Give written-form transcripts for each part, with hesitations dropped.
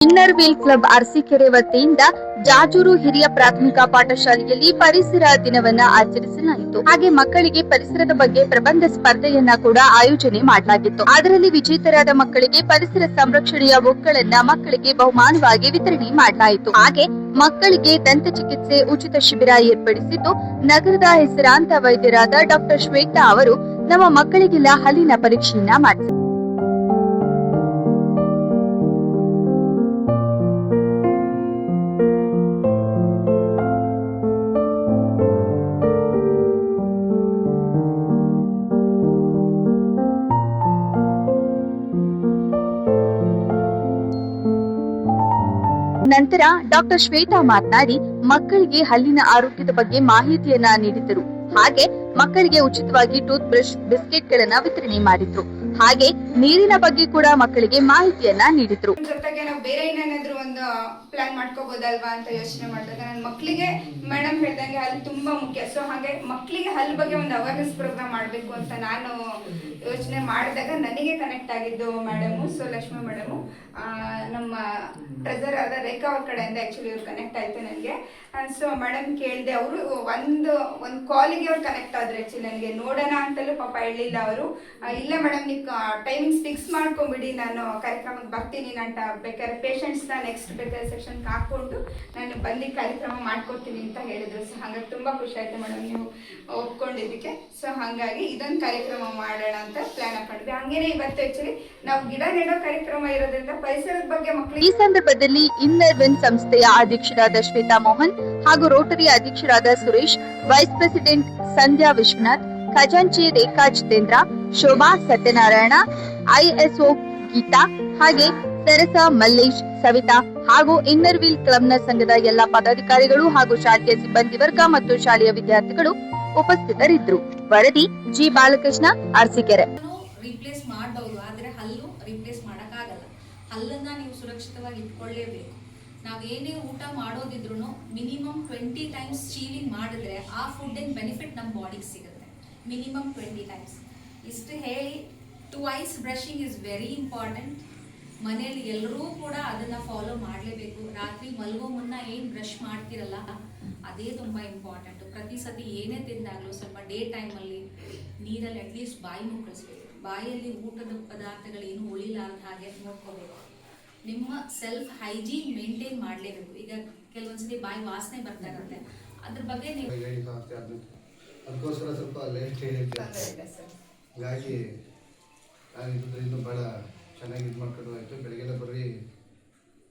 Inner wheel club Arsikere ವತಿಯಿಂದ ಜಾಜೂರು ಹಿರಿಯ ಪ್ರಾಥಮಿಕ ಪಾಠಶಾಲೆಯಲ್ಲಿ ಪರಿಸರ ದಿನವನ್ನ ಆಚರಿಸಲಾಯಿತು. ಹಾಗೆ ಮಕ್ಕಳಿಗೆ ಪರಿಸರದ ಬಗ್ಗೆ ಪ್ರಬಂಧ ಸ್ಪರ್ಧೆಯನ್ನ ಕೂಡ ಆಯೋಜನೆ ಮಾಡಲಾಗಿತ್ತು. ಅದರಲ್ಲಿ ವಿಜೇತರಾದ ಮಕ್ಕಳಿಗೆ ಪರಿಸರ ಸಂರಕ್ಷಣೆಯ ಬುಕ್ಗಳನ್ನ ಮಕ್ಕಳಿಗೆ ಬಹುಮಾನವಾಗಿ ವಿತರಣೆ ಮಾಡಲಾಯಿತು. ಹಾಗೆ ಮಕ್ಕಳಿಗೆ ದಂತ ಚಿಕಿತ್ಸೆ ಉಚಿತ ಶಿಬಿರ ಏರ್ಪಡಿಸಿದ್ದು, ನಗರದ ಹೆಸರಾಂತ ವೈದ್ಯರಾದ ಡಾಕ್ಟರ್ ಶ್ವೇತಾ ಅವರು ನಮ್ಮ ಮಕ್ಕಳಿಗೆಲ್ಲ ಹಲ್ಲಿನ ಪರೀಕ್ಷೆಯನ್ನ ಮಾಡಿಸಿದರು. ನಂತರ ಡಾಕ್ಟರ್ ಶ್ವೇತಾ ಮಾತನಾಡಿ ಮಕ್ಕಳಿಗೆ ಹಲ್ಲಿನ ಆರೋಗ್ಯದ ಬಗ್ಗೆ ಮಾಹಿತಿಯನ್ನ ನೀಡಿದರು. ಹಾಗೆ ಮಕ್ಕಳಿಗೆ ಉಚಿತವಾಗಿ ಟೂತ್ ಬ್ರಷ್, ಬಿಸ್ಕೆಟ್ಗಳನ್ನ ವಿತರಣೆ ಮಾಡಿದ್ರು. ಹಾಗೆ ನೀರಿನ ಬಗ್ಗೆ ಕೂಡ ಮಕ್ಕಳಿಗೆ ಮಾಹಿತಿಯನ್ನ ನೀಡಿದ್ರು. ಜೊತೆಗೆ ನಾವು ಬೇರೆ ಏನೇನಾದ್ರೂ ಒಂದು ಪ್ಲಾನ್ ಮಾಡ್ಕೋಬಹುದಲ್ವಾ ಅಂತ ಯೋಚನೆ ಮಾಡಿದಾಗ ನನ್ನ ಮಕ್ಕಳಿಗೆ ಮೇಡಮ್ ಹೇಳ್ದಂಗೆ ಹಲ್ಲು ತುಂಬಾ ಮುಖ್ಯ. ಸೊ ಹಾಗೆ ಮಕ್ಕಳಿಗೆ ಹಲ್ಲು ಬಗ್ಗೆ ಒಂದು ಅವೇರ್ನೆಸ್ ಪ್ರೋಗ್ರಾಮ್ ಮಾಡಬೇಕು ಅಂತ ನಾನು ಯೋಚನೆ ಮಾಡಿದಾಗ ನನಗೆ ಕನೆಕ್ಟ್ ಆಗಿದ್ದು ಮೇಡಮು. ಸೊ ಲಕ್ಷ್ಮಿ ಮೇಡಮು ನಮ್ಮ ಟ್ರೆಸರ್ ಆದ ರೇಖಾ ಅವ್ರ ಕಡೆಯಿಂದ ಆಕ್ಚುಲಿ ಇವ್ರು ಕನೆಕ್ಟ್ ಆಯ್ತು ನನಗೆ. ಸೊ ಮೇಡಮ್ ಕೇಳಿದೆ, ಅವರು ಒಂದು ಕಾಲಿಗೆ ಅವ್ರು ಕನೆಕ್ಟ್ ಆದ್ರು. ಆಕ್ಚುಲಿ ನನಗೆ ನೋಡೋಣ ಅಂತಲೂ ಪಾಪ ಹೇಳಿಲ್ಲ ಅವರು. ಇಲ್ಲ ಮೇಡಮ್ ನೀವು ಟೈಮಿಂಗ್ಸ್ ಫಿಕ್ಸ್ ಮಾಡ್ಕೊಂಬಿಡಿ, ನಾನು ಕಾರ್ಯಕ್ರಮಕ್ಕೆ ಬರ್ತೀನಿ, ನಾನು ಬೇಕಾದ್ರೆ ಪೇಷಂಟ್ಸ್ನ ನೆಕ್ಸ್ಟ್ ಬೇಕಾದ್ರೆ ಸೆಕ್ಷನ್ಗೆ ಹಾಕ್ಕೊಂಡು ನಾನು ಬಂದು ಕಾರ್ಯಕ್ರಮ ಮಾಡ್ಕೊಡ್ತೀನಿ ಅಂತ ಹೇಳಿದ್ರು. ಸೊ ಹಾಗಾಗಿ ತುಂಬ ಖುಷಿ ಆಯ್ತು ಮೇಡಮ್ ನೀವು ಒಪ್ಕೊಂಡಿದ್ದಕ್ಕೆ. ಸೊ ಹಾಗಾಗಿ ಇದೊಂದು ಕಾರ್ಯಕ್ರಮ ಮಾಡೋಣ ಅಂತ ಪ್ಲಾನ್ ಹಾಕೊಂಡ್ವಿ. ಹಂಗೇನೆ ಇವತ್ತು ಆಕ್ಚುಲಿ ನಾವು ಗಿಡ ನೆಡೋ ಕಾರ್ಯಕ್ರಮ ಇರೋದ್ರಿಂದ ಪರಿಸರದ ಬಗ್ಗೆ ಮಕ್ಕಳಿಗೆ. ಈ ಸಂದರ್ಭದಲ್ಲಿ ಇನ್ನರ್ ವಿನ್ ಸಂಸ್ಥೆಯ ಅಧ್ಯಕ್ಷರಾದ ಶ್ವೇತಾ ಮೋಹನ್ ಹಾಗೂ ರೋಟರಿ ಅಧ್ಯಕ್ಷರಾದ ಸುರೇಶ್, ವೈಸ್ ಪ್ರೆಸಿಡೆಂಟ್ ಸಂಧ್ಯಾ ವಿಶ್ವನಾಥ್, ಖಜಾಂಚಿ ರೇಖಾ ಜಿತೇಂದ್ರ, ಶೋಭಾ ಸತ್ಯನಾರಾಯಣ, ಐಎಸ್ಒ ಗೀತಾ, ಹಾಗೆ ಸರಸ ಮಲ್ಲೇಶ್, ಸವಿತಾ ಹಾಗೂ ಇನ್ನರ್ ವೀಲ್ ಕ್ಲಬ್ನ ಸಂಘದ ಎಲ್ಲಾ ಪದಾಧಿಕಾರಿಗಳು ಹಾಗೂ ಶಾಲೆಯ ಸಿಬ್ಬಂದಿ ವರ್ಗ ಮತ್ತು ಶಾಲೆಯ ವಿದ್ಯಾರ್ಥಿಗಳು ಉಪಸ್ಥಿತರಿದ್ದರು. ವರದಿ ಜಿ ಬಾಲಕೃಷ್ಣ, ಅರಸೀಕೆರೆ. ರಿಪ್ಲೇಸ್ ಮಾಡಬಹುದು, ಆದ್ರೆ ಹಲ್ಲು ರಿಪ್ಲೇಸ್ ಮಾಡಕ್ಕಾಗಲ್ಲ. ಹಲ್ಲನ್ನ ನೀವು ಸುರಕ್ಷಿತವಾಗಿ ಇಟ್ಕೊಳ್ಳೇಬೇಕು. ನಾವೇನೇ ಊಟ ಮಾಡೋದಿದ್ರು ಮಿನಿಮಮ್ 20 ಟೈಮ್ಸ್ ಚೀವಿಂಗ್ ಮಾಡಿದ್ರೆ ಆ ಫುಡ್ ಬೆನಿಫಿಟ್ ನಮ್ಮ ಬಾಡಿಗೆ ಸಿಗುತ್ತೆ. Minimum 20 times. ಇಷ್ಟು ಹೇಳಿ twice brushing is very important. ಮನೆಯಲ್ಲಿ ಎಲ್ಲರೂ ಕೂಡ ಅದನ್ನ ಫಾಲೋ ಮಾಡಲೇಬೇಕು. ರಾತ್ರಿ ಮಲಗೋ ಮುನ್ನ ಏನು ಬ್ರಷ್ ಮಾಡ್ತಿರಲ್ಲ ಅದೇ ತುಂಬಾ ಇಂಪಾರ್ಟೆಂಟ್. ಪ್ರತಿ ಸತಿ ಏನೇ ತಿಂದಾಗಲೂ ಸ್ವಲ್ಪ ಡೇ ಟೈಮಲ್ಲಿ ನೀರಲ್ಲಿ ಅಟ್ಲೀಸ್ಟ್ ಬಾಯಿ ಮುಕ್ಕಳಿಸ್ಬೇಕು. ಬಾಯಲ್ಲಿ ಊಟದ ಪದಾರ್ಥಗಳೇನು ಉಳಿಲಾರದ ಹಾಗೆ ನೋಡ್ಕೋಬೇಕು. ನಿಮ್ಮ ಸೆಲ್ಫ್ ಹೈಜೀನ್ ಮೇಂಟೈನ್ ಮಾಡಲೇಬೇಕು. ಈಗ ಕೆಲವೊಂದ್ಸತಿ ಬಾಯಿ ವಾಸನೆ ಬರ್ತಾ ಇರುತ್ತೆ, ಅದ್ರ ಬಗ್ಗೆ ನೀವು ಅದಕ್ಕೋಸ್ಕರ ಸ್ವಲ್ಪ ಲೇಟ್ ಹಾಗಾಗಿ ಇನ್ನೂ ಭಾಳ ಚೆನ್ನಾಗಿ ಇದು ಮಾಡ್ಕೊಂಡು ಆಯಿತು. ಬೆಳಗ್ಗೆಲ್ಲ ಬರೀ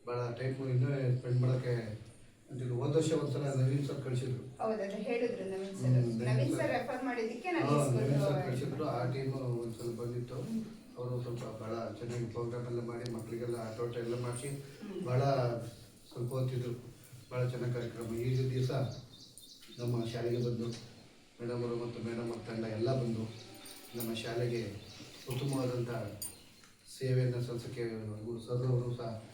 ಭಾಳ ಟೈಮು ಇನ್ನೂ ಸ್ಪೆಂಡ್ ಮಾಡೋಕ್ಕೆ ಅಂತಿದ್ರು. ಹೋದ ವರ್ಷ ಒಂದ್ಸಲ ನವೀನ್ ಸರ್ ಕಳಿಸಿದ್ರು. ನವೀನ್ ಸರ್ ಕಳಿಸಿದ್ರು. ಆ ಟೀಮು ಒಂದ್ಸಲ ಬಂದಿತ್ತು. ಅವರು ಸ್ವಲ್ಪ ಭಾಳ ಚೆನ್ನಾಗಿ ಪ್ರೋಗ್ರಾಮ್ ಎಲ್ಲ ಮಾಡಿ ಮಕ್ಕಳಿಗೆಲ್ಲ ಆಟೋಟ ಎಲ್ಲ ಮಾಡಿಸಿ ಭಾಳ ಸ್ವಲ್ಪ ಹೊತ್ತಿದ್ರು. ಭಾಳ ಚೆನ್ನಾಗಿ ಕಾರ್ಯಕ್ರಮ. ಈಗ ದಿವಸ ನಮ್ಮ ಶಾಲೆಗೆ ಬಂದು ಮೇಡಮ್ ಅವರು ಮತ್ತು ಮೇಡಮ್ ಅವ್ರ ತಂಡ ಎಲ್ಲ ಬಂದು ನಮ್ಮ ಶಾಲೆಗೆ ಉತ್ತಮವಾದಂಥ ಸೇವೆಯನ್ನು ಸಲ್ಲಿಸೋಕ್ಕೆ ಸರ್ವರು ಸಹ